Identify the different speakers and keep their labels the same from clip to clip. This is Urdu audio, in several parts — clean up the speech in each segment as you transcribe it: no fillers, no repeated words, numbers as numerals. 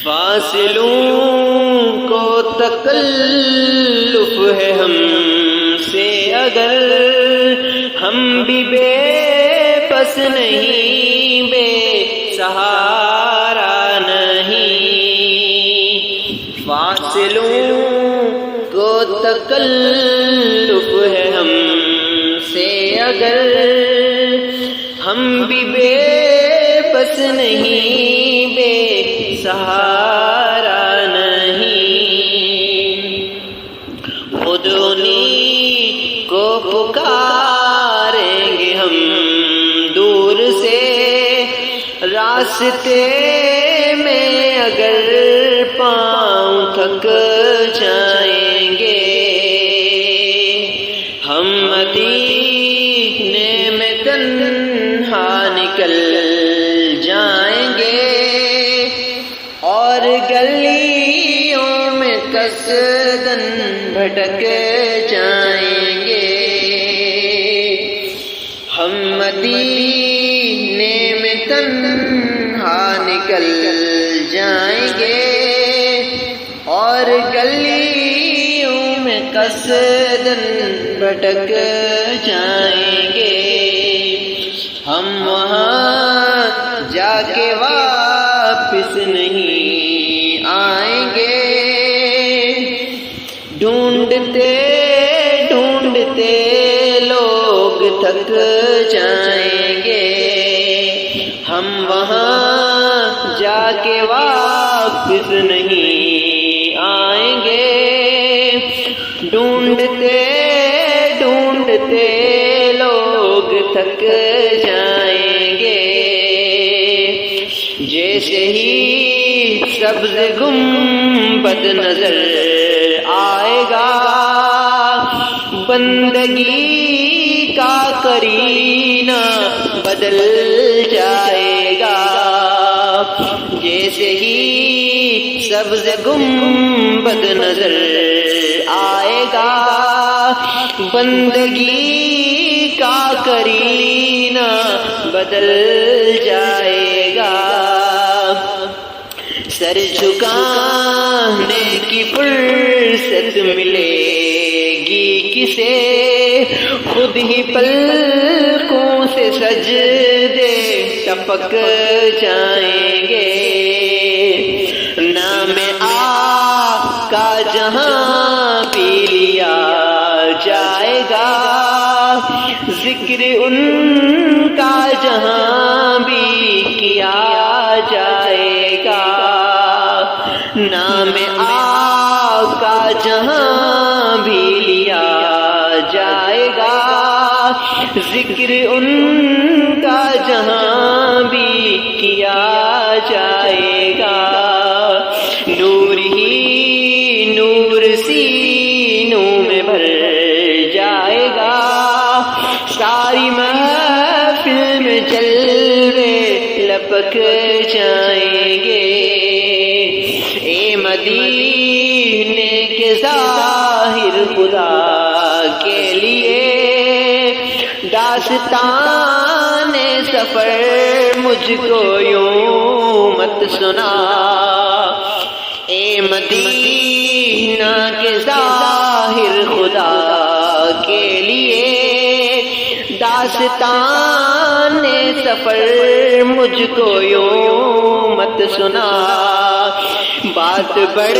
Speaker 1: فاصلوں کو تکلف ہے ہم سے اگر ہم بھی بے بس نہیں بے سہارا نہیں فاصلوں کو تکلف ہے ہم سے اگر ہم بھی بے بس نہیں بے سہارا نہیں خود انہی کو پکاریں گے ہم دور سے راستے میں اگر پاؤں تھک جائیں گے ہم مدینے میں تنہا نکل جائیں گے اور گلیوں میں قصدن بھٹک جائیں گے ہم مدینے میں تنہا نکل جائیں گے اور گلیوں میں قصدن بھٹک جائیں گے ہم وہاں جا کے واپس نہیں آئیں گے ڈھونڈتے ڈھونڈتے لوگ تھک جائیں گے ہم وہاں جا کے واپس نہیں آئیں گے ڈھونڈتے ڈھونڈتے لوگ تھک جائیں گے جیسے ہی سبز گنبد نظر آئے گا بندگی کا کرینہ بدل جائے گا جیسے ہی سبز گنبد نظر آئے گا بندگی کا کرینہ بدل جائے گا سر جھکانے کی فرصت ملے گی کسے خود ہی پلکوں سے سجدے ٹپک جائیں گے نام آقا جہاں بھی لیا جائے گا ذکر ان کا جہاں بھی کیا جائے گا نام آقا جہاں بھی لیا جائے گا ذکر ان کا جہاں بھی کیا جائے گا نور ہی نور سینوں میں بھر جائے گا ساری محفل میں جلوے لپک جائیں گے اے مدینے کے ظاہر خدا کے لیے داستان سفر مجھ کو یوں مت سنا اے مدینہ کے ظاہر خدا کے لیے داستان سفر مجھ کو یوں مت سنا بات بڑھ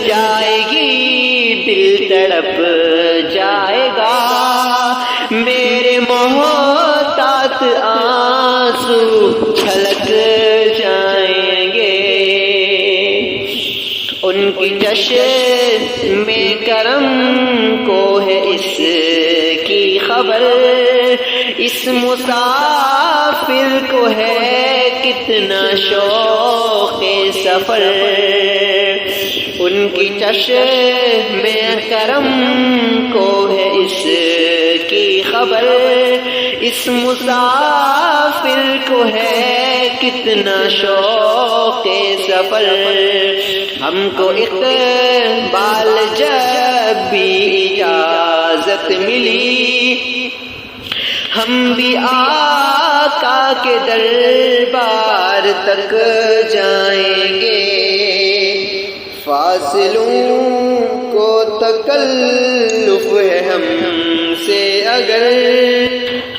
Speaker 1: جائے گی دل تڑپ جائے گا میرے محتاط آنسو چھلک جائیں گے ان کی چشم کرم کو ہے اس کی خبر اس مسافر کو ہے کتنا شوق سفر ان کی چشم کرم کو ہے اس کی خبر اس مسافر کو ہے کتنا شوق سفر ہم کو اقبال جب بھی اجازت ملی ہم بھی آقا کے دربار تک جائیں گے فاصلوں کو تکلف ہے ہم سے اگر،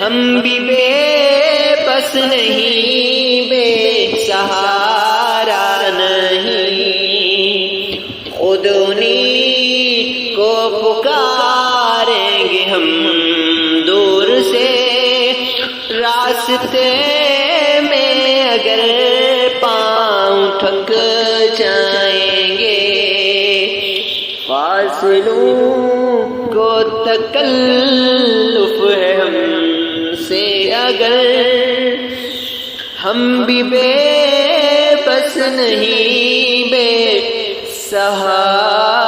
Speaker 1: ہم بھی بے بس نہیں، بے سہارا نہیں، خود انہی کو پکاریں گے ہم دور سے، راستے میں اگر پاؤں تھک جائیں گے، فاصلوں کو تکلف ہے ہم سے اگر، ہم بھی بے بس نہیں، بے سہارا